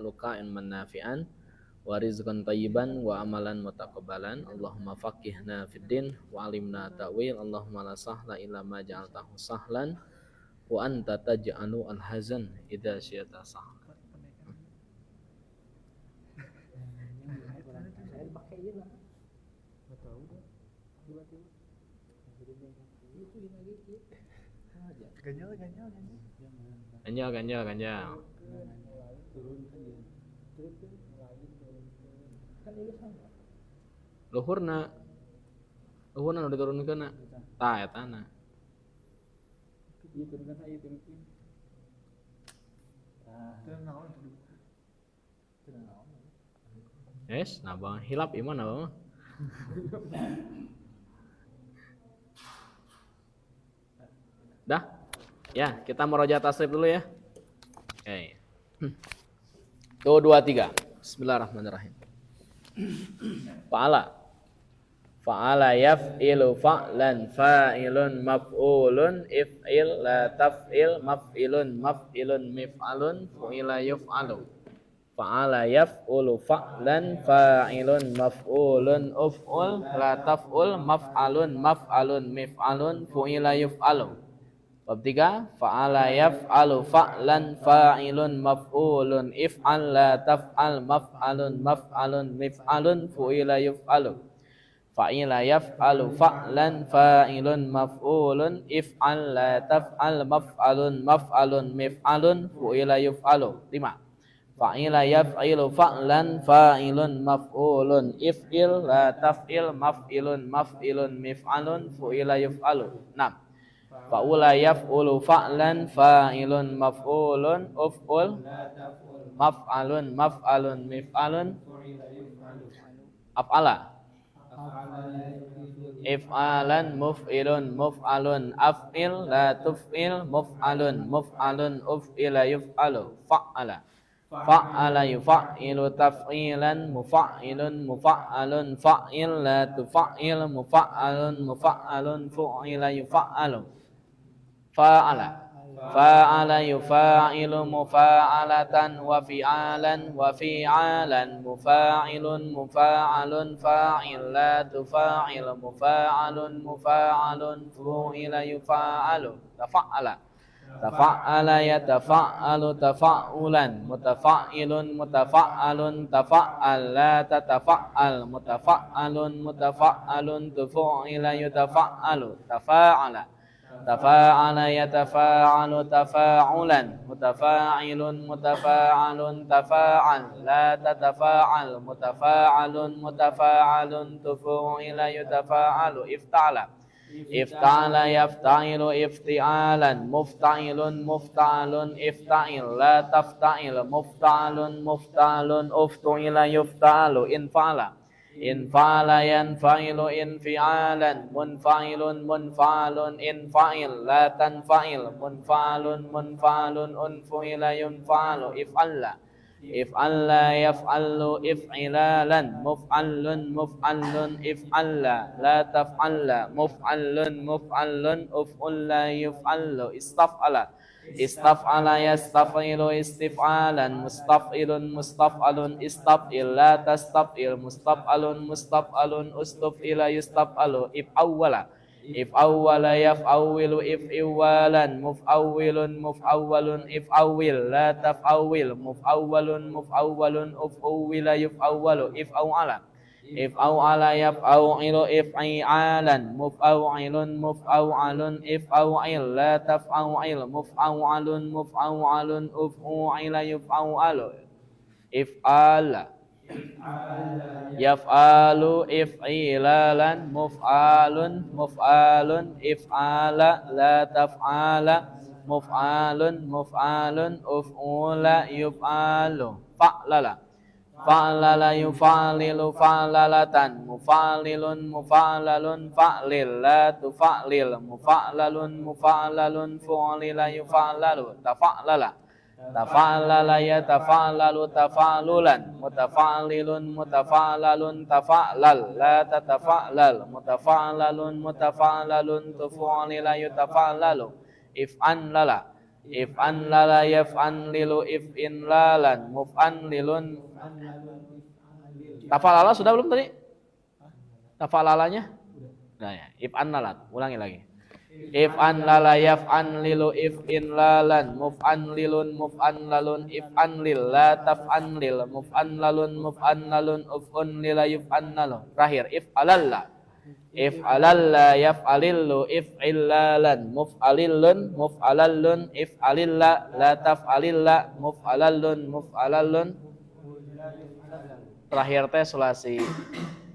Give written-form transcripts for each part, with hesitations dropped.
nas'aluka ilman nafi'an wa rizqan thayyiban wa amalan mutaqabbalan. Allahumma faqihna fid din wa alimna ta'wil. Allahumma la sahla illa ma ja'altahu sahlan wa anta taj'alu al-hazan idza syi'ta sahlan. Ganjal. Luhurna nu diturunkeun tah eta na. Yes, nabang hilap iman nabang. Dah? Ya, kita murojaah tasrif dulu ya. Oke. 2 3. Bismillahirrahmanirrahim. Fa'ala yaf'ilu fa'lan fa'ilun maf'ulun if'il la taf'il maf'ilun mif'alun fu'ila yuf'alu. Fa'ala yaf'ulu fa'lan fa'ilun maf'ulun uf'ul la taf'ul maf'alun mif'alun fu'ila yuf'alu. Bab 3, fa'ala yaf'alu fa'lan fa'ilun maf'ulun if'al la taf'al maf'alun mif'alun fu'ila yuf'alu. Fa'ila yaf'alu fa'lan fa'ilun maf'ulun if'al la taf'al maf'alun mif'alun fu'ila yuf'alu. 5. Fa'ila yaf'ilu fa'lan fa'ilun maf'ulun if'il la taf'il maf'ilun mif'alun fu'ila yuf'alu. 6. Fa'ula yaf'ulu fa'lan fa'ilun maf'ulun uf'ul maf'alun mif'alun af'ala if'alan muf'ilun muf'alun af'il la tuf'il muf'alun uf'ila yuf'alu. Fa'ala yuf'ilu taf'ilan mufa'ilun mufa'alun fa'il la tufa'il mufa'alun fu'ila yufa'alu. Fa'ala yufa'ilu mufa'alatan wa fi'alan mufa'ilun fa'il la tufa'il mufa'alun fu'ila yufa'alu. Tafa'ala yatafa'alu tafa'ulan mutafa'alun tafa'al la tatafa'al mutafa'alun tufu'ila yutafa'alu. Tafa'ala yatafa'alu tafa'ulan mutafa'ilun tafa'al la tatafa'al mutafa'alun tufu'ila yutafa'alu. Ifta'ala yafta'ilu ifti'alan mufta'ilun ifta'il la tafta'il mufta'alun uftu'ila yufta'alu. Infa'ala yanfa'ilu infi'alan munfa'ilun infa'il la tanfa'il munfa'alun unfu'ila yunfa'alu. If'alla yaf'allu if'ilalan muf'allun if'alla la taf'alla muf'allun uf'ulla yuf'allu. Istaf'ala yastaf'ilu istif'alan mustaf'alun istaf'il la tastaf'il mustaf'alun ustuf'ila yustaf'alu. If'awwala yaf'awwilu if'iwalan muf'awwalun if'awwil la taf'awwil muf'awwalun uf'uwila yuf'awwalu. If'aw'ala yaf'aw'ilu if'i'alan muf'aw'alun if'aw'il la taf'aw'il muf'aw'alun uf'u'ila yuf'aw'alu. If'ala yaf'alu if'ilalan muf'alun if'ala la taf'ala muf'alun uf'ula yuf'alu. Fa'lala yufa'lilu fa'lalatan mufa'lilun fa'lil la tufa'lil mufa'lalun fu'lila yufa'lalu. Tafa'lala yatafa'lalu tafa'lulan mutafa'lilun tafa'lal la tatafa'lal mutafa'lalun tufu'lila yutafa'lalu. If'an lala yaf'an lilu if'in lalan muf'an lilun. Tafalala sudah belum tadi? Tafalalanya? Nah ya, if'an lalat. Ulangi lagi. If'an lala yaf'an lilu if'in lalan muf'an lilun muf'an lalun if'an lil la taf'an lil muf'an lalun uf'un lila yuf'an lalun. Terakhir if'alalla. If'alalla yaf'alillu if'illalan muf'alillun muf'alallun if'alilla la taf'alilla muf'alallun. Terakhir teh sulasi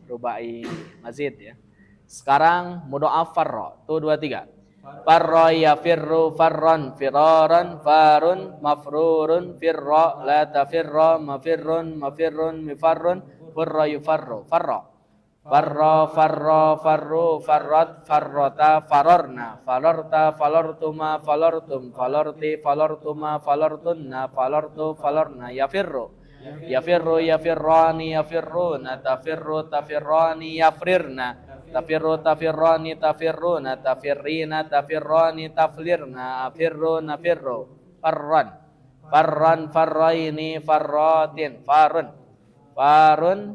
rubai mazid ya. Sekarang mudha'af farra. 2 3. Farra yafirru farran firaran farun mafrurun firra la tafirra mafirrun mifarrun furra yufarru farra. Farra farru farrat farrota farorna falorta falortuma falortum falorti falortuma falortunna falortu falorna yafirru yafirrani yafirruna tafirru tafirrani yafrirna tafirru tafirrani tafirruna tafirrina tafirrani taflirna afirru nafirru farran farraini farratin farun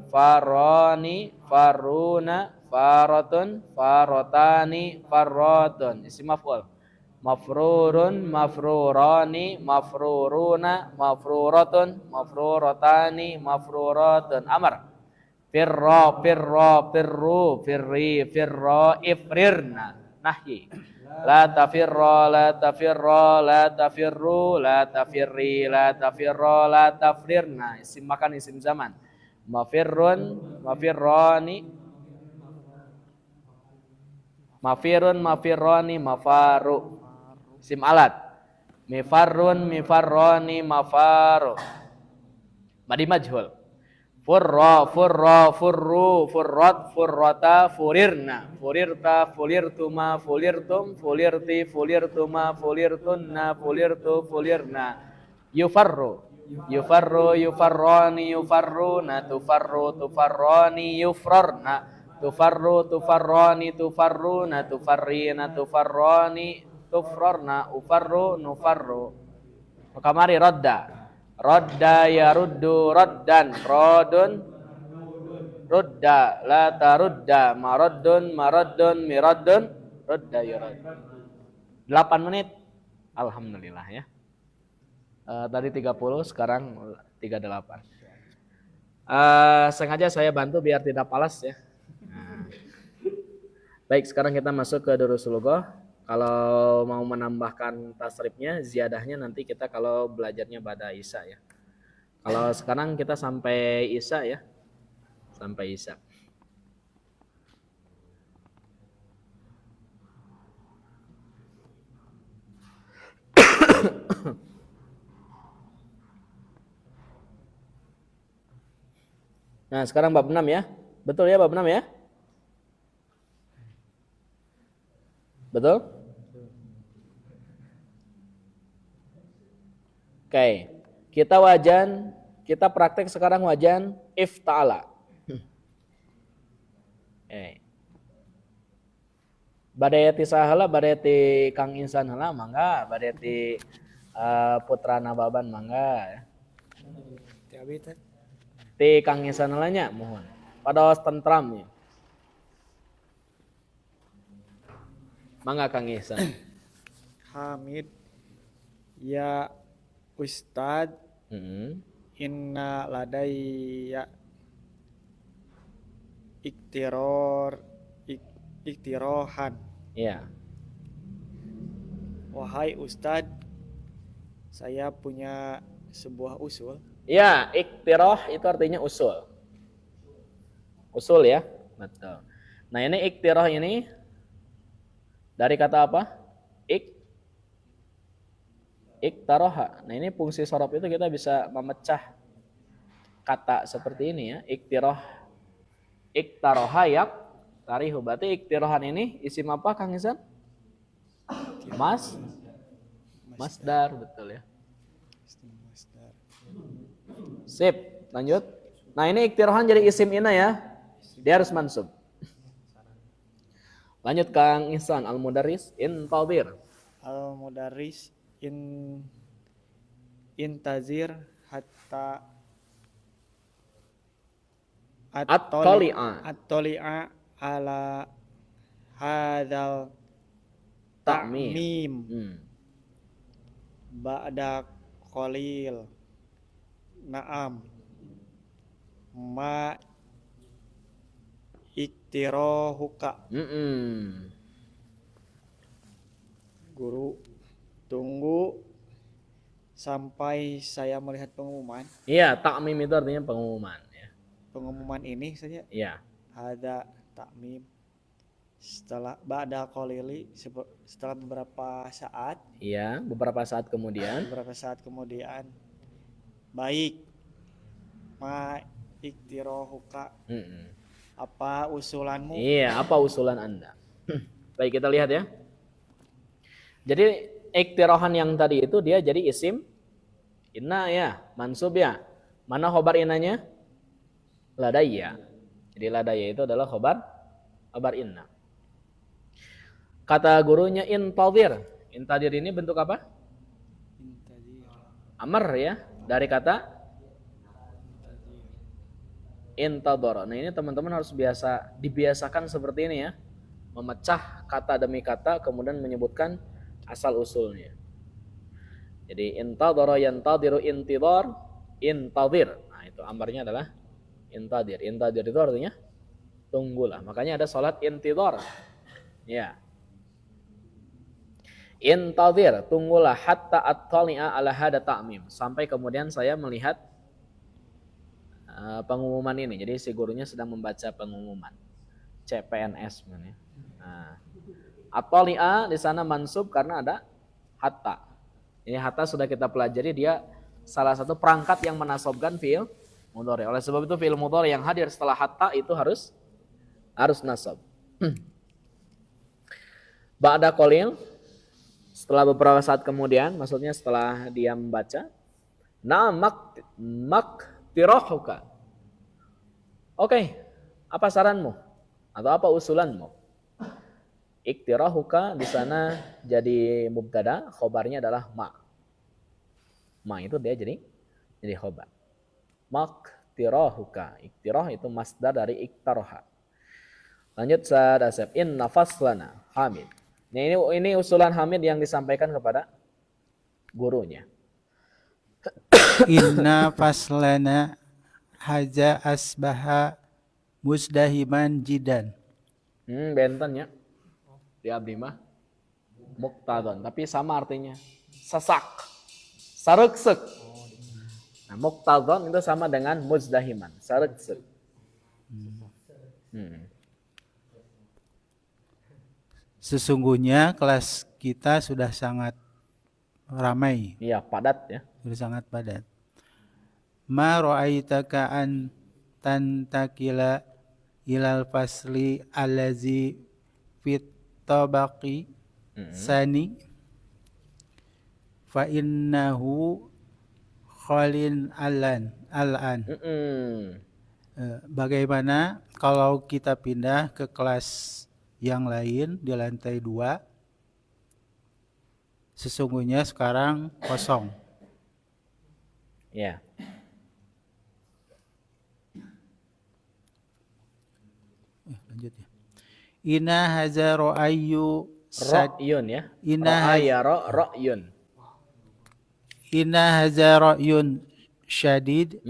faroni faruna faratun farotani farotun. Isim maf'ul. Mafrurun mafrurani mafruruna mafruratun mafruratani mafruratun. Amar firra firru firri firra ifrirna. Nahyi la tafirra la tafirra la tafirru la tafirri la tafirra la tafrirna. Isim makan isim zaman. Mafirrun mafirrani mafirun mafirrani mafaru. Isim alat. Mifarrun mifarrani mafaru. Madi majhul. Furra furru furrat furrata furirna furirta fulirtuma fulirtum fulirti fulirtuma fulirtunna fulirtu fulirna. Yufarru yufarrani yufarruna tufarru tufarrani yufrarna tufarru tufarrani tufarruna tufarrina tufarrani tufrarna ufarru nufarru. Kamari radda yaruddu raddan radun rudda la tarudda maraddun miraddun radda yarud. 8 menit. Alhamdulillah ya. Tadi 30, sekarang 38. Sengaja saya bantu biar tidak palas ya. Baik, sekarang kita masuk ke Durusul Lughah. Kalau mau menambahkan tasrifnya, ziyadahnya nanti kita kalau belajarnya pada Isya ya. Kalau sekarang kita sampai Isya ya. Sampai Isya. Nah, sekarang bab 6 ya. Betul ya bab 6 ya? Betul? Oke. Kita praktek sekarang wajan ifta'ala. Badayati sahala, badayati kang insan hala, mangga. Badayati putra nababan, mangga. Ti kang insan halanya, mohon. Pada tentram ya. Mangga kang insan. Hamid ya Ustad inna ladayya iktirohan. Iya. Wahai Ustad, saya punya sebuah usul. Iya, iktiroh itu artinya usul. Usul ya, betul. Nah ini iktiroh ini dari kata apa? Iktaroha. Nah ini fungsi sorof itu kita bisa memecah kata seperti ini ya. Iktaroha yak tarihu. Berarti iktirohan ini isim apa Kang Izan? Masdar, betul ya. Sip, lanjut. Nah ini iktirohan jadi isim ina ya. Dia harus mansub. Lanjut Kang Ihsan, al-mudarris intadir. Al-mudarris in intazir hatta At-tali'a. at-tali'a ala hadzal Ta'mim. ta'mim Hmm. ba'da qalil. Naam. Ma iktirahuka. Mm-mm. Guru, tunggu sampai saya melihat pengumuman. Iya, ta'mim itu artinya pengumuman ya. Pengumuman ini saja Iya. ada takmim setelah ba'da qalili, setelah beberapa saat, Iya, beberapa saat kemudian. baik. Ma iktirahuka, Mm-mm. apa usulanmu? Iya, apa usulan Anda? Baik, kita lihat ya. Jadi iktirahan yang tadi itu dia jadi isim inna ya, mansub ya. Mana khobar innanya? Ladayya. Jadi ladayya itu adalah khobar inna. Kata gurunya intadhir. Intadhir ini bentuk apa? Amr ya, dari kata intadhara. Nah, ini teman-teman harus dibiasakan seperti ini ya. Memecah kata demi kata kemudian menyebutkan asal usulnya. Jadi intadhara yantadhiru intidhar intadhir. Nah, itu amrnya adalah intadhir. Intadhir itu artinya tunggulah. Makanya ada salat intidhar. Ya. Intadhir, tunggulah hatta at-tali'a ala hada ta'mim. Sampai kemudian saya melihat pengumuman ini. Jadi si gurunya sedang membaca pengumuman. CPNS ya. Nah, at-tali'a di sana mansub karena ada hatta. Ini hatta sudah kita pelajari, dia salah satu perangkat yang menasobkan fi'il mudhari. Oleh sebab itu fi'il mudhari yang hadir setelah hatta itu harus nasab. Ba'da qalil, setelah beberapa saat kemudian, maksudnya setelah dia membaca, maktirahuka. Oke, apa saranmu? Atau apa usulanmu? Iktirahuka di sana jadi mubtada, khobarnya adalah ma. Ma itu dia jadi khobar. Maktirahuka. Iktirah itu masdar dari iktaraha. Lanjut Ustaz Asep. Inna faslana Hamid. Nah, ini usulan Hamid yang disampaikan kepada gurunya. Inna faslana haja asbaha musdahiman jidan. Benten ya. Di abdi mah muktadon, tapi sama artinya. Sesak. Sareksek. Nah, muktadon itu sama dengan muzdahiman, sareksek. Sesungguhnya kelas kita sudah sangat ramai. Iya, padat ya. Sudah sangat padat. Ma ra'aitaka an tantakila ilal fasli allazi fit tabaqi sani fa innahu khalin al'an. Bagaimana kalau kita pindah ke kelas yang lain di lantai 2? Sesungguhnya sekarang kosong. Ya. Lanjut ya. Ina haza ra'ayu Ra'yun ya. Ra'aya ra'yun. Ina haza ra'yun syadid.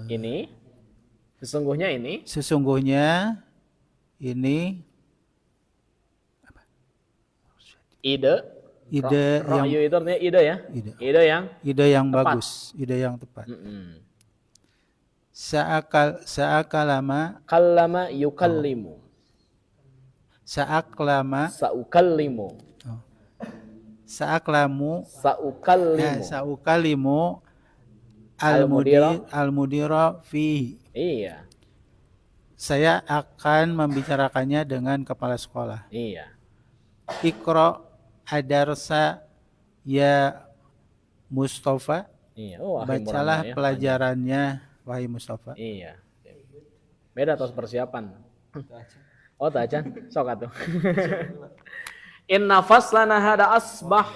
Ini sesungguhnya ini ide yang itu artinya ide ya. Ide yang tepat. Bagus, ide yang tepat. Sa'akalama yukallimu. Saukallimu. Sa'ukallimu al-mudira fi. Iya. Saya akan membicarakannya dengan kepala sekolah. Iya. Iqra adarsa ya Mustafa. Iya. Bacalah pelajarannya wahai Mustafa. Iya. Beda atas persiapan. Oh, tak acan. Sok atuh. Inna faslana hada asbaha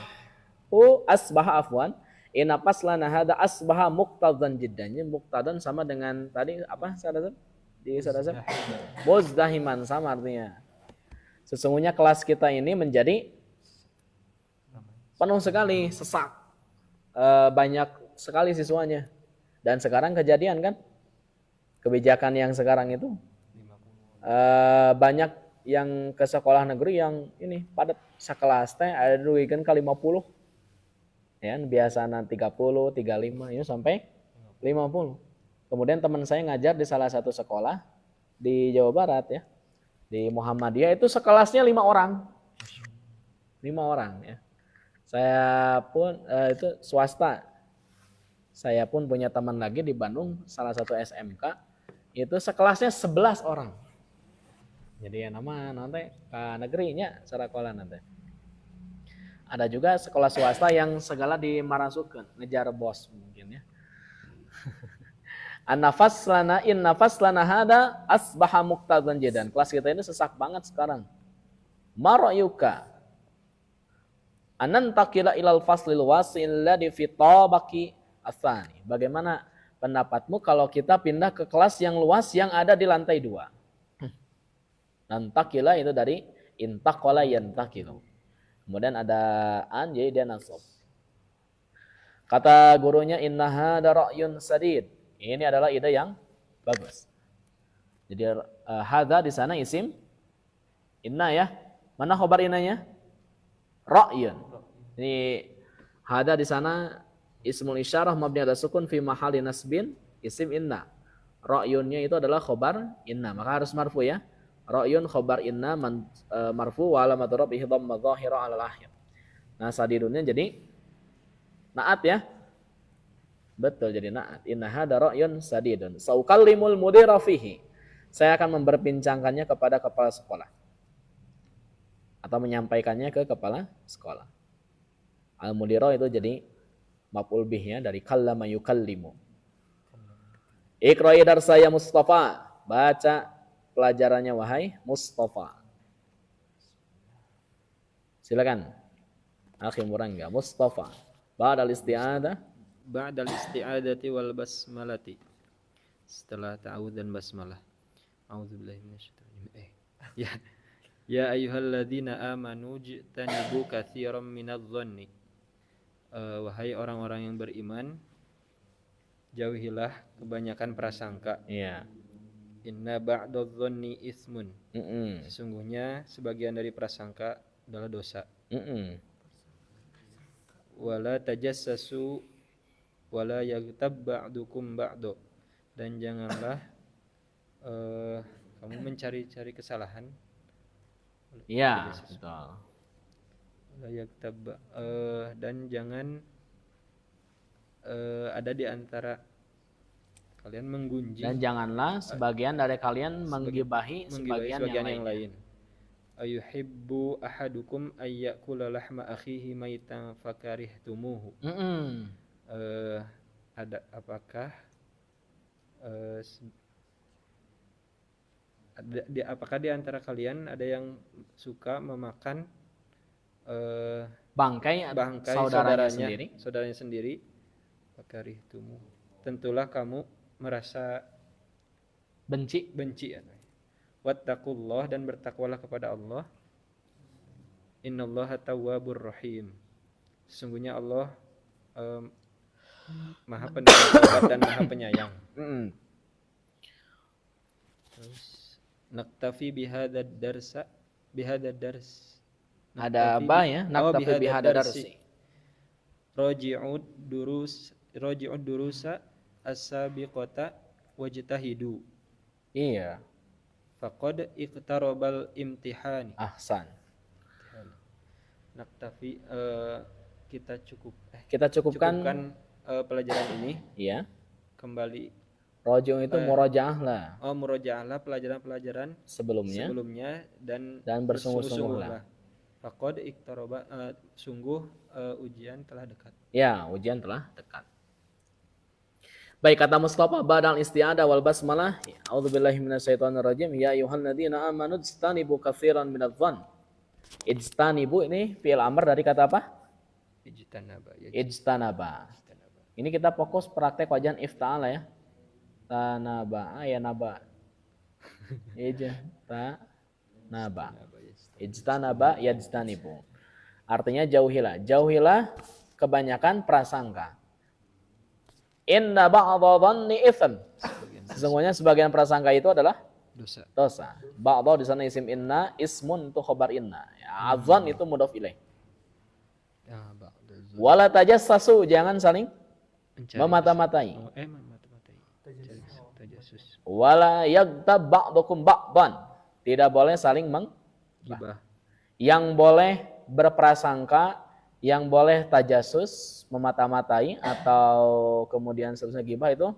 afwan. Inna faslana hada asbaha muqtadan jiddan. Muqtadan sama dengan tadi apa? Sadasab? Di sadasab? Muzdahiman sama artinya. Sesungguhnya kelas kita ini menjadi penuh sekali, sesak. Banyak sekali siswanya. Dan sekarang kejadian kan? Kebijakan yang sekarang itu banyak yang ke sekolah negeri yang ini padat sekelas teh ada duikan ke 50 ya biasa 30 35 ini sampai 50. Kemudian teman saya ngajar di salah satu sekolah di Jawa Barat ya, di Muhammadiyah itu sekelasnya 5 orang ya. Saya pun itu swasta, saya pun punya teman lagi di Bandung salah satu SMK itu sekelasnya 11 orang. Jadi ya nama nanti ke negerinya sekolah nanti. Ada juga sekolah swasta yang segala dimarasukeun, ngejar bos mungkin ya. An-nafas lana in nafas lana hada asbaha muqtadan jidan. Kelas kita ini sesak banget sekarang. Marayuka anantakila ilal faslil wasil ladzi fi tabaqi atsani. Bagaimana pendapatmu kalau kita pindah ke kelas yang luas yang ada di lantai 2? Nantakila itu dari intaqala yantakilu. Kemudian ada an jadi dia nasab. Kata gurunya innaha ra'yun sadid. Ini adalah ide yang bagus. Jadi hadza di sana isim inna ya. Mana khabar innanya? Ra'yun. Ini hadza di sana ismul isyarah mabni ala sukun fi mahalli nasbin isim inna. Ra'yunnya itu adalah khabar inna, maka harus marfu ya. Ra'yun khabar inna marfu wa alamat rafihi dhamma dhahira 'ala al-akhir. Nah, sadidunnya jadi naat ya. Betul jadi naat. Inna hada ra'yun sadidun. Saukallimul mudira fihi. Saya akan memperbincangkannya kepada kepala sekolah. Atau menyampaikannya ke kepala sekolah. Al-mudira itu jadi maf'ul bihnya dari kallama yukallimu. Iqra'i darsa ya Mustafa. Baca pelajarannya wahai Mustafa. Silakan. Akhi Murangga, Mustafa. Ba'dal isti'adah. Ba'dal isti'adati wal basmalati. Setelah ta'awudz dan basmalah. A'udzubillahi minasyaitonir rajim. Ya ayyuhalladzina amanu jtanibu katsiran minadh-dhanni. Wahai orang-orang yang beriman, jauhilah kebanyakan prasangka. Iya. Inna ba'dadh-dhanni ismun. Sesungguhnya sebagian dari prasangka adalah dosa. Wala tajassasu wala yaghtab ba'dukum ba'do. Dan janganlah kamu mencari-cari kesalahan. Iya, betul. Wala yaghtab dan jangan ada di antara kalian menggunjing. Dan janganlah sebagian dari kalian menggibahi sebagian yang lain. Ayuhibbu ahadukum ayyakula lahma akhihi maitan fakarihtumuhu. Ada apakah apakah di antara kalian ada yang suka memakan bangkai saudaranya sendiri? Fakarihtumuhu. Tentulah kamu merasa benci ya. Wattaqullah dan bertakwalah kepada Allah. Innallaha tawwabur rahim. Sesungguhnya Allah Maha penerima dan Maha penyayang. Terus naktafi bihadzal dars. Ada apa ya? Naktafi bihadzal darsi. Raji'ud durusa as-sabiqata wajtahidu. Iya. Faqad iqtarabal imtihani. Ahsan. Naktafi kita cukupkan pelajaran ini. Iya. Kembali. Rojo itu murojaah lah. Oh, murojaah lah pelajaran-pelajaran sebelumnya dan bersungguh-sungguhlah. Faqad iqtaraba sungguh ujian telah dekat. Ya, ujian telah dekat. Baik, kata Mustafa ba'dal isti'adah wal basmalah, a'udzubillahi minasyaitonirrajim, ya ayyuhalladzina amanu ijtanibu katsiran minadh-dhann. Ijtanibu ini fi'il amr dari kata apa? Ijtanaba. Ijtanaba. Ini kita fokus praktek wajan ifta'ala ya. Tanaba, ya naba. Ijtanaba. Ijtanaba yajtanibu. Artinya jauhilah. Jauhilah kebanyakan prasangka. Inna ba'dha dhanni itsm. Sesungguhnya sebagian prasangka itu adalah dosa. Ba'dha di sana isim inna, ismun itu khabar inna. Ya, adzan itu mudhof ilaih. Wala tajassasu, jangan saling memata-matai. Tajasus. Wala yaghtab ba'dukum ba'dan. Tidak boleh saling Gibah. Yang boleh berprasangka, yang boleh tajasus, memata-matai atau kemudian seterusnya gibah itu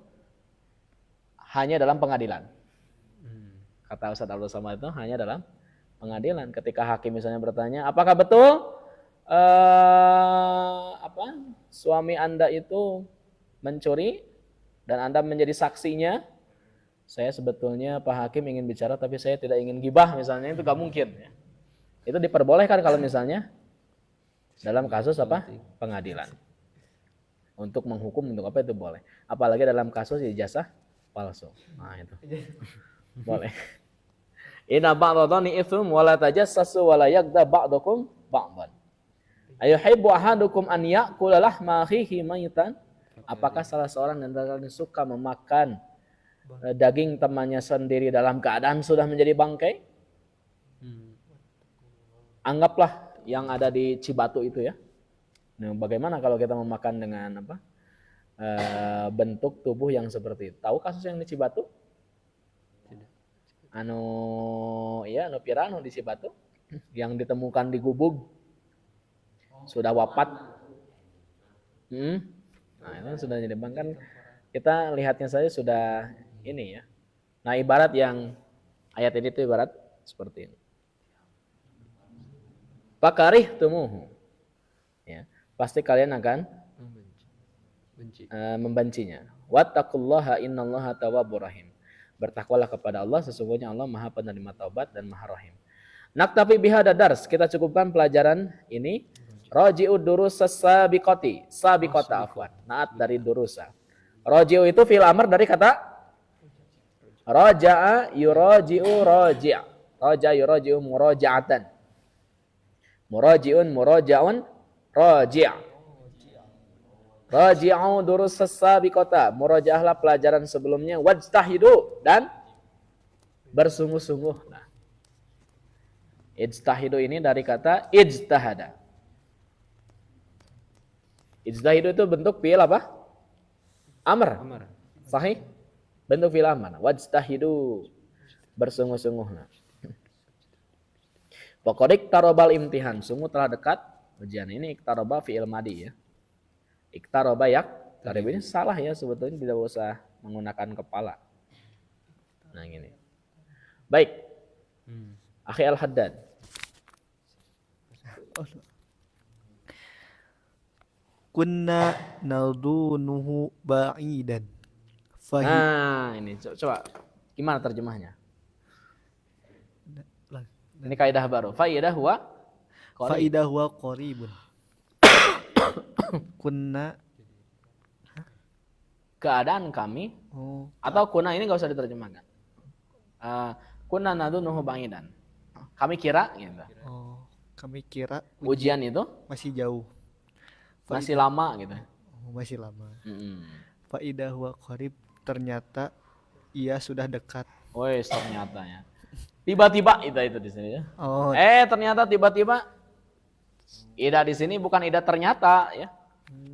hanya dalam pengadilan. Kata Ustaz Abdul Somad itu hanya dalam pengadilan. Ketika hakim misalnya bertanya, apakah betul suami Anda itu mencuri dan Anda menjadi saksinya? Saya sebetulnya Pak Hakim ingin bicara tapi saya tidak ingin gibah misalnya, itu gak mungkin ya. Itu diperbolehkan kalau misalnya dalam kasus apa? Pengadilan. Untuk menghukum untuk apa itu boleh. Apalagi dalam kasus ijazah palsu. Nah itu. Boleh. Inna ba'dha dhanni itsm wa la tajassasu wa la yaghtab ba'dukum ba'dan. Ayuhibbu ahadukum an ya'kula lahma akhihi maytan? Apakah salah seorang antara kalian suka memakan daging temannya sendiri dalam keadaan sudah menjadi bangkai? Anggaplah yang ada di Cibatu itu ya. Nah, bagaimana kalau kita memakan dengan bentuk tubuh yang seperti itu? Tahu kasus yang di Cibatu? Anu pirano di Cibatu yang ditemukan di gubuk sudah wafat. Nah, itu sudah jadi kan kita lihatnya saja sudah ini ya. Nah, ibarat yang ayat ini itu ibarat seperti ini. Pakarih tumuhu. Ya, pasti kalian akan membencinya. Wattaqullaha innallaha tawwabur rahim. Bertakwalah kepada Allah, sesungguhnya Allah Maha Penerima taubat dan Maha Rahim. Naktafi bihadza dars, kita cukupkan pelajaran ini. Raji'ud durus sabiqati, sabiqata afwan. Naat dari durusa. Raji'u itu fi'il amr dari kata raja'a yuraji'u raji'. Raja'a yuraji'u muraja'atan. Muraji'un muraja'un raji'. Raji'u durus sabiqata, muraja'ahlah pelajaran sebelumnya, wajtahidu dan bersungguh-sungguh. Nah, ijtahidu ini dari kata ijtahada. Ijtahidu itu bentuk fi'il apa? Amr. Sahih? Bentuk fi'il amr. Wajtahidu, bersungguh-sungguh. Nah. Pokoknya iktarobal imtihan, sungguh telah dekat ujian. Ini iktaroba fi'il madi ya. Iktaroba yak, tarib ini salah ya sebetulnya, tidak usah menggunakan kepala. Nah gini. Baik. Akhi Al-Haddad. Kunna nadunuhu ba'idan. Nah ini coba gimana terjemahnya? Ini kaidah baru. Faidah huwa qarib. Faidah huwa qaribun. Kunna keadaan kami atau kuna ini enggak usah diterjemahkan. Kunna nadunuhu ba'idan. Kami kira gitu. Kami kira Ujian itu masih jauh. masih lama gitu. Masih lama. Faidah huwa qarib, ternyata ia sudah dekat. Woi, ternyata ya. Tiba-tiba itu di sini ya. Ternyata tiba-tiba. Ida di sini bukan ida ternyata ya.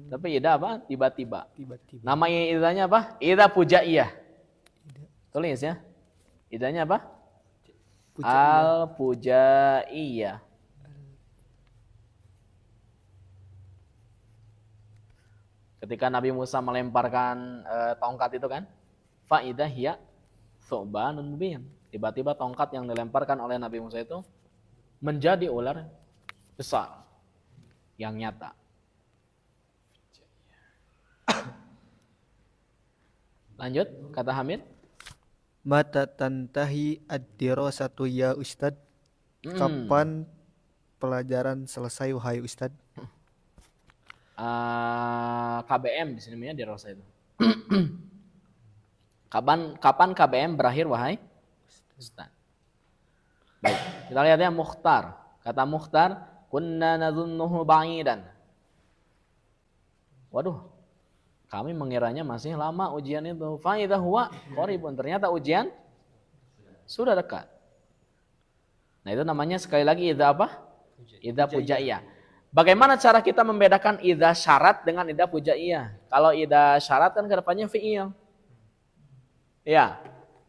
Tapi ida apa? Tiba-tiba. Tiba-tiba. Nama idanya apa? Ida pujaiyah. Tulis ya. Idanya apa? Al pujaiyah. Ketika Nabi Musa melemparkan tongkat itu kan, faidah hiya thu'banun mubin. Tiba-tiba tongkat yang dilemparkan oleh Nabi Musa itu menjadi ular besar yang nyata. Lanjut, kata Hamid. Mata tantahi ad-dirasatu ya Ustad? Kapan pelajaran selesai wahai Ustad? KBM di sini di Rosa itu. Kapan KBM berakhir wahai Ustaz? Baik, kita lihat ya Mukhtar. Kata Mukhtar, kunna nadhunnuhu ba'idan. Waduh, kami mengiranya masih lama ujian itu. Fa idza huwa qaribun. Ternyata ujian sudah dekat. Nah, itu namanya sekali lagi idza apa? Idza pujaiyah. Bagaimana cara kita membedakan idza syarat dengan idza pujaiyah? Kalau idza syarat kan kedepannya fi'il. Ya,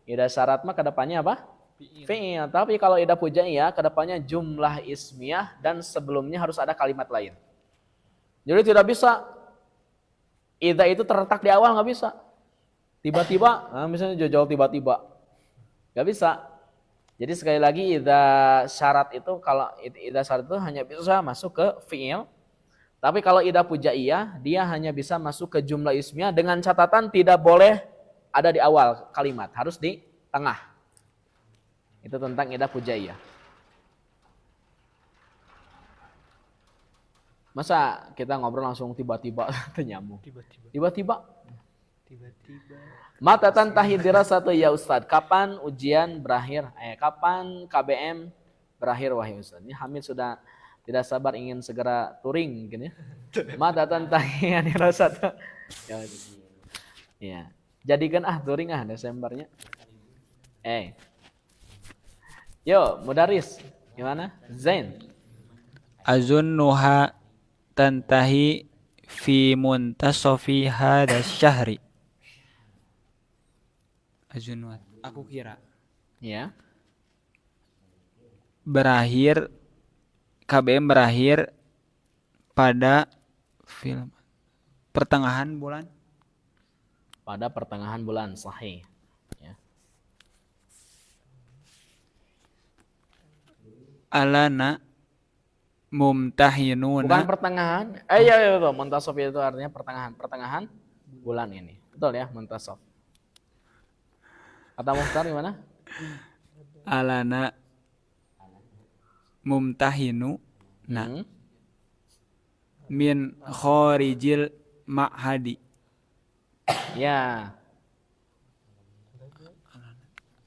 idza syarat mah kedepannya apa? Fi'il. Tapi kalau idza pujaiyah kedepannya jumlah ismiyah dan sebelumnya harus ada kalimat lain. Jadi tidak bisa idza itu terletak di awal, nggak bisa. Tiba-tiba, misalnya jauh-jauh tiba-tiba, nggak bisa. Jadi sekali lagi idza syarat itu hanya bisa masuk ke fi'il. Tapi kalau idza pujaiyah dia hanya bisa masuk ke jumlah ismiyah dengan catatan tidak boleh ada di awal kalimat, harus di tengah. Itu tentang idza pujaiyah. Masa kita ngobrol langsung tiba-tiba nyambung. Tiba-tiba. Mata tantahi dirasatu ya Ustaz. Kapan ujian berakhir? Kapan KBM berakhir wahai Ustaz? Ini Hamid sudah tidak sabar ingin segera touring mungkin ya. Mata tantahi dirasatu. Ya. Jadikan touring Desembernya. Yo, Mudaris, gimana? Zain. Azunnuha tantahi fi muntasofi hada syahri. Azunnuha, aku kira. Ya. Berakhir, KBM berakhir pada pertengahan bulan. Pada pertengahan bulan, sahih. Ya. Alana mumtahinuna. Bukan pertengahan. Iya betul. Muntasof itu artinya pertengahan bulan ini. Betul ya, muntasof. Kata Mukhtar gimana? Alana mumtahinu min khorijil ma'hadi. Ya.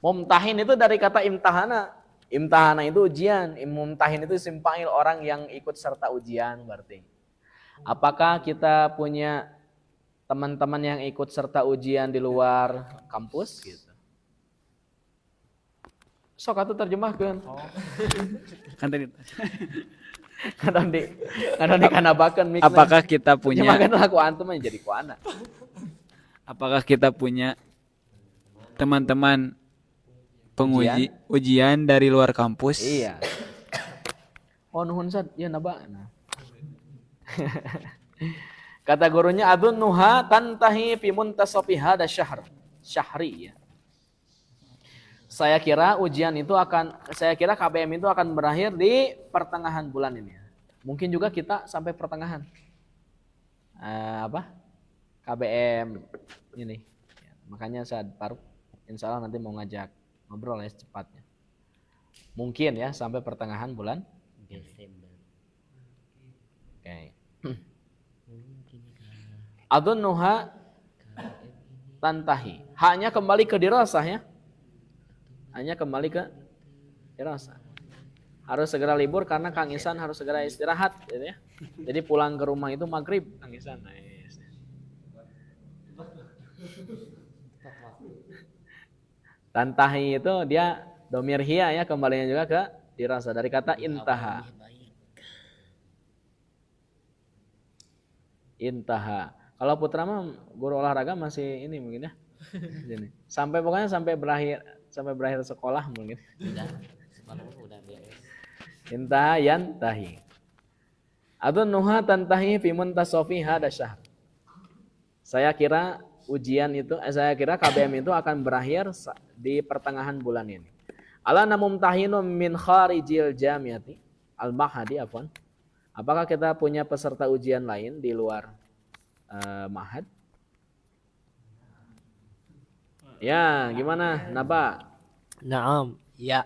Mumtahin itu dari kata imtahana. Imtahana itu ujian. Mumtahin itu isim fa'il, orang yang ikut serta ujian berarti. Apakah kita punya teman-teman yang ikut serta ujian di luar kampus gitu? Sok atuh terjemahkeun. Kan tadi. Kadang dikanabakeun mix. Apakah kita punya terjemahkeun laku antum aja jadi ku ana. Apakah kita punya teman-teman penguji ujian dari luar kampus? Iya. Oh nuhun sad, ya naba. Kata gurunya adunnuha tantahi fi muntasafi hada syahri ya. Saya kira KBM itu akan berakhir di pertengahan bulan ini. Mungkin juga kita sampai pertengahan. KBM ini. Ya, makanya saya insya Allah nanti mau ngajak ngobrol ya secepatnya. Mungkin ya sampai pertengahan bulan Desember. Oke. Adunnuha tantahi. Hanya kembali ke dirasah ya. Hanya kembali ke dirasah. Harus segera libur karena Kang Isan harus segera istirahat gitu ya. Jadi pulang ke rumah itu maghrib Kang Isan. Tantahi itu dia domir hiya ya, kembalinya juga ke dirasa dari kata intaha. Intaha. Kalau Putra mah guru olahraga masih ini mungkin ya. Pokoknya sampai berakhir sekolah mungkin. Udah beres. Intaha yantahi. Adunnuha tantahi fi muntasafi hada syahr. Saya kira KBM itu akan berakhir di pertengahan bulan ini. Alana mumtahinum min kharijil jamiati al-mahadi afwan. Apakah kita punya peserta ujian lain di luar mahad? Ya, gimana? Naba? Naam, ya.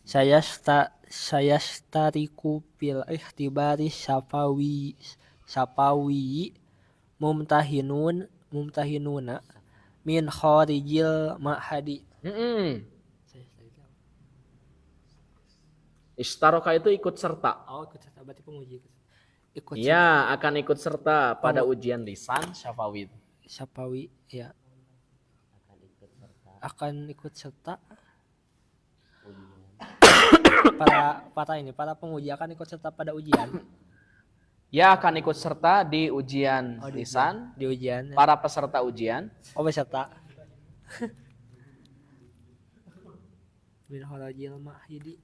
Saya stariku fil ikhtibari sapawi mumtahinuna min kharijil ma'hadi. Istaroka itu ikut serta. Oh, ikut serta berarti penguji. Ikut Ya, akan ikut serta pada ujian lisan syafawi. sapawi, ya. Akan ikut serta para penguji akan ikut serta pada ujian. Ya, akan ikut serta di ujian lisan Di ujian. para peserta ujian. Oh, peserta. Min kharajil ma'hidi.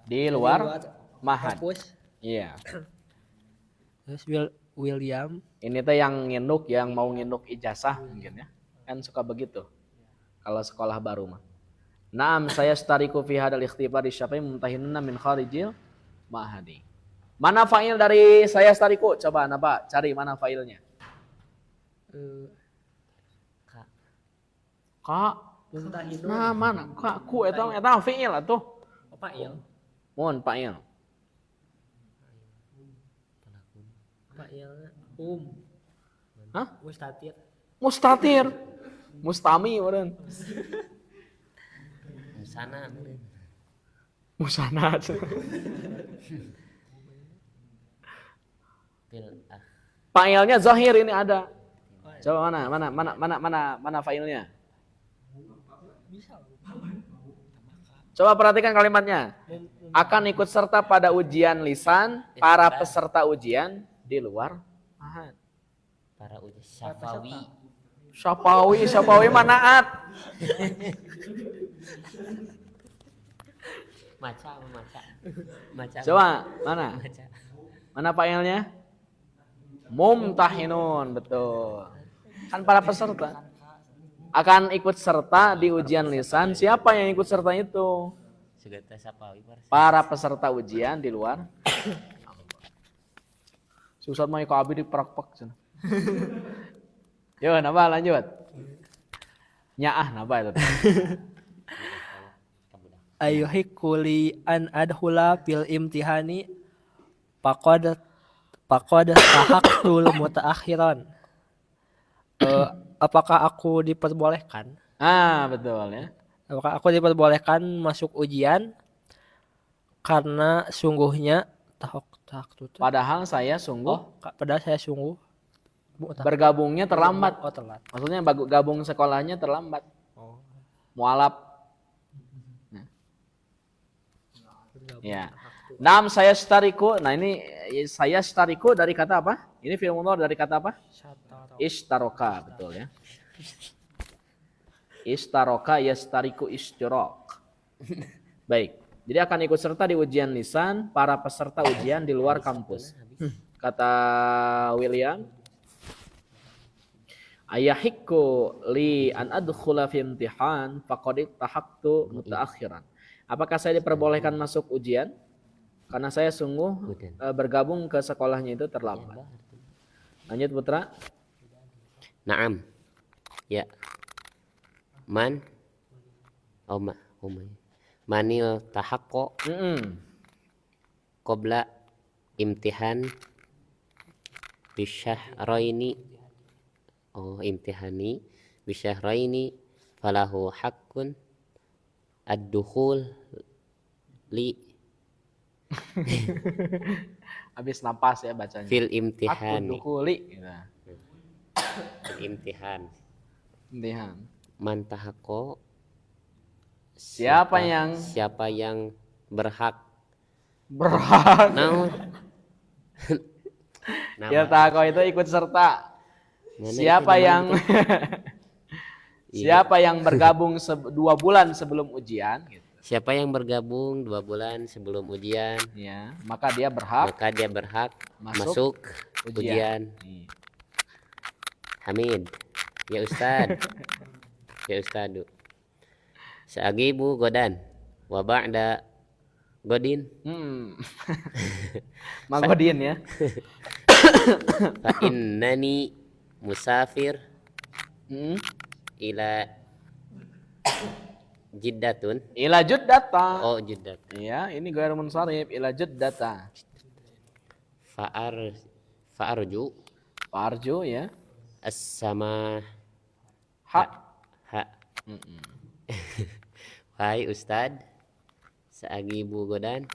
Di luar mahad. Kampus. Iya. Terus William. Ini tuh yang nginduk, yang mau nginduk ijazah mungkin ya. Kan suka begitu. Kalau sekolah baru mah. Naam saya stariku fi hadal ikhtibar syafa'i mumtahinuna min kharijil ma'hadi. Mana fa'il dari saya stariku? Coba Naba cari mana fa'ilnya. Kak. Nah, mana? Kak ku eta fi'il atuh. Oh, fa'il. Mohon fa'il. Fa'il. Hah? Mustatir. Mustatir. Mustami meureun. Musana. Fa'ilnya zahir ini ada. Coba mana fa'ilnya? Coba perhatikan kalimatnya. Akan ikut serta pada ujian lisan para peserta ujian di luar mahad. Para ujian syafawi. Syafawi manaat. Maca. Coba mana fa'ilnya? Mumtahinun, betul. Kan para peserta akan ikut serta di ujian lisan. Siapa yang ikut serta itu? Segata syafawi Para peserta ujian di luar. Susah mah ka abi diperak-perak cenah. Yo, napa lanjut? Nyaah napa itu? Ayuhikuli an adhula fil imtihani faqad tahaqtul mutaakhiran. Apakah aku diperbolehkan? Betul ya. Apakah aku diperbolehkan masuk ujian karena sungguhnya Padahal saya sungguh padahal saya sungguh bergabungnya terlambat. Oh, telat. Maksudnya gabung sekolahnya terlambat. Mualaf. Nah. Ya. Nam saya stariku. Nah ini saya stariku dari kata apa? Ini fi'il mudhari dari kata apa? Ishtaroka, betul ya. Ishtaroka yastariku ishtirok. Baik. Jadi akan ikut serta di ujian lisan para peserta ujian di luar kampus. Kata William, ayahikku li an adkhula fi imtihan faqad tahaqtu mutaakhiran. Apakah saya diperbolehkan masuk ujian? Karena saya sungguh bergabung ke sekolahnya itu terlambat. Lanjut Putra. Naam. Ya. Manil tahaqqo qabla imtihan bisyahraini imtihani bisyahraini falahu haqqun ad-dukhul li Habis napas ya bacanya. fil imtihani. Dukuli. Imtihan. Imtihan. Man tahaqqo Siapa yang berhak Nah. Ya tako itu ikut serta. Siapa yang siapa yang bergabung 2 bulan sebelum ujian gitu. Siapa yang bergabung 2 bulan sebelum ujian, Ya, maka dia berhak masuk ujian. Hamid. Ya Ustad. Ya Ustadu. Sa'agibu godan wa ba'da godin. Magodin ya. Fa innani musafir Hmm. ila jiddatun. Ila juddata. Oh, jiddat. Ya, ini ghair munsharif. Ila juddata. Fa'arju Farju ya. as-sama Ha. ha. Wahai Ustad, Saagibu Godan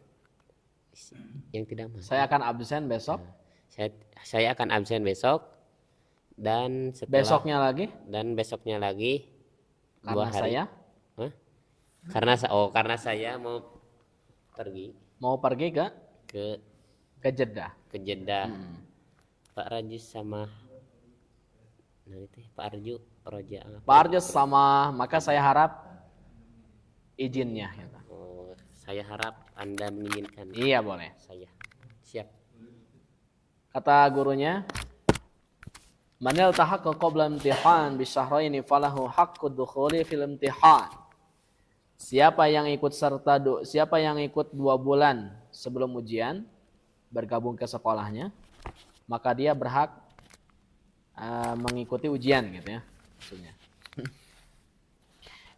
yang tidak mau. Saya akan absen besok. Saya akan absen besok dan setelah Besoknya lagi. dua Karena hari. saya Hah? Karena saya mau pergi mau pergi ke Jeddah. Jeddah. Pak Raju sama Pak Arju Roja. Pak Arjo sama, maka saya harap izinnya. Gitu. Oh, saya harap Anda mengizinkan. Iya boleh. Saya siap. Kata gurunya, manil tahaqqa qabla imtihan bi syahraini falahu haqqud dukhuli fil imtihan. Siapa yang ikut 2 bulan sebelum ujian bergabung ke sekolahnya, maka dia berhak mengikuti ujian gitu ya. Maksudnya.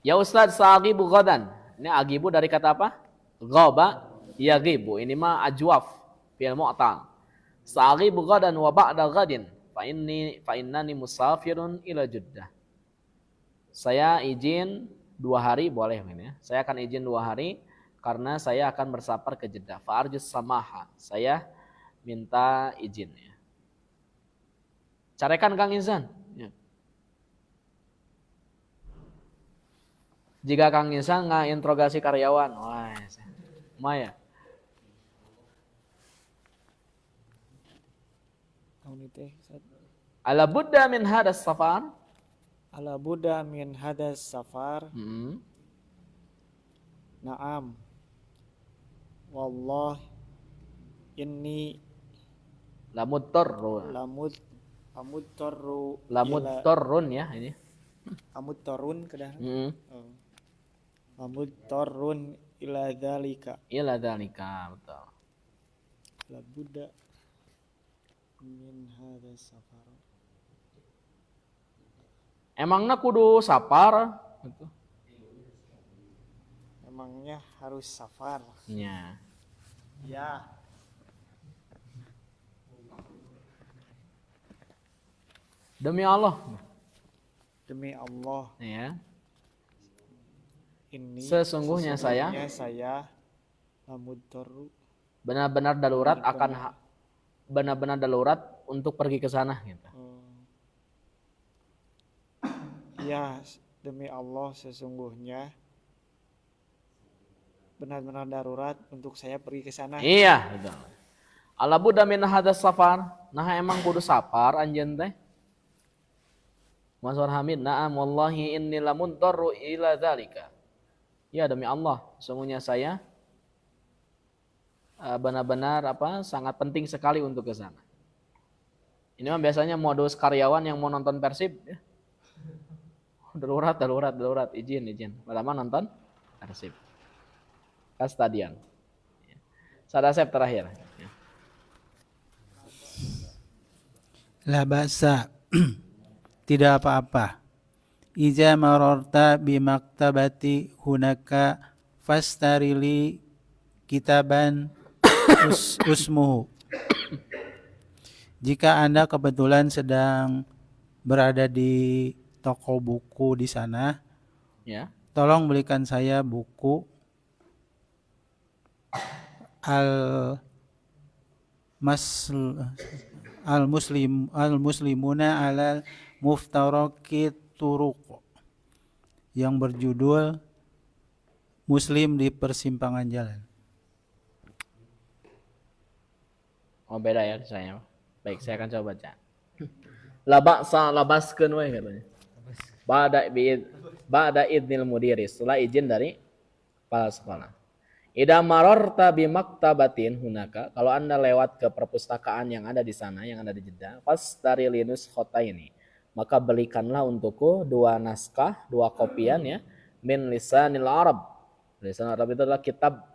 Ya Ustaz, sa'agibu ghadan. Ini agibu dari kata apa? Ghaba yagibu. Ini mah ajwaf fi'il mu'tal. Sa'agibu ghadan wa ba'da ghadin fa innani musafirun ila Jeddah. Saya izin 2 hari boleh ya. Saya akan izin 2 hari karena saya akan bersafar ke Jeddah. Fa arjus samaha. Saya minta izin ya. Carikan Kang Insan. Ya. Jika Kang Insan nginterogasi karyawan, wah, Maya. Ala budda min hadas safar. Ala Buddha min hadas safar. Naam. Wallah inni Lamudtarrun ya ini. Lamudtarrun kedah. Lamudtarrun ila dzalika. Ila dzalika, betul. La Buddha min hadas safar. Emangnya kudu safar gitu. Emangnya harus safar. Ya. Ya. Demi Allah. Demi Allah, Ya. ini Sesungguhnya saya lamudtarru benar-benar darurat untuk pergi ke sana gitu. Ya, demi Allah sesungguhnya benar-benar darurat untuk saya pergi ke sana. Iya, betul. Ala budda min hadas safar. Nah emang kudu safar anjeun teh. Maswar Hamid, na'am wallahi inni lamuntarru ila dzalika. Ya demi Allah, sesungguhnya saya benar-benar sangat penting sekali untuk ke sana. Ini mah biasanya modus karyawan yang mau nonton Persib ya. Darurat, izin. Pertama nonton Persib. Ke stadion. Sadasep terakhir. La ba'sa. Tidak apa-apa. Iza mararta bimaktabati hunaka fastarili kitaban usmuhu. Jika Anda kebetulan sedang berada di toko buku di sana, Ya. tolong belikan saya buku Al-Muslimuna ala Muftaraqit Turuq yang berjudul Muslim di Persimpangan Jalan. Oh beda ya saya. Baik, saya akan coba baca. La ba'sa labaskeun we katanya. Ba'da idnil mudiri, setelah izin dari kepala sekolah. Idza mararta bi maktabatin hunaka, kalau Anda lewat ke perpustakaan yang ada di sana, yang ada di Jeddah, fastarilinus khotaini, maka belikanlah untukku 2 naskah, 2 kopian ya, min lisanil Arab. Lisan Arab itu adalah kitab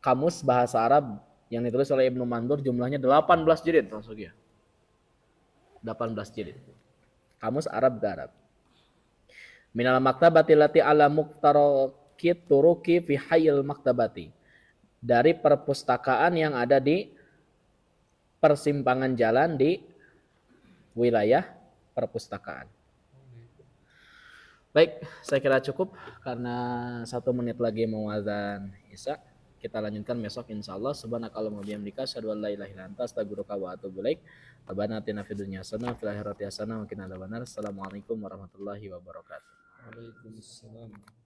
kamus bahasa Arab yang ditulis oleh Ibnu Mandur, jumlahnya 18 jilid maksudnya. 18 jilid. Kamus Arab ke Arab. Minal maktabati lati ala muqtarakit turuki fi hayyil maktabati. Dari perpustakaan yang ada di persimpangan jalan di wilayah perpustakaan. Baik, saya kira cukup karena 1 menit lagi mau azan Isya. Kita lanjutkan besok insyaallah. Subhanakallahumma wa bihamdika asyhadu an la ilaha illa anta astaghfiruka wa atubu ilaik. Rabbana atina fid dunya hasanah wa fil akhirati hasanah wa qina adzabannar. Assalamualaikum warahmatullahi wabarakatuh. Waalaikumsalam.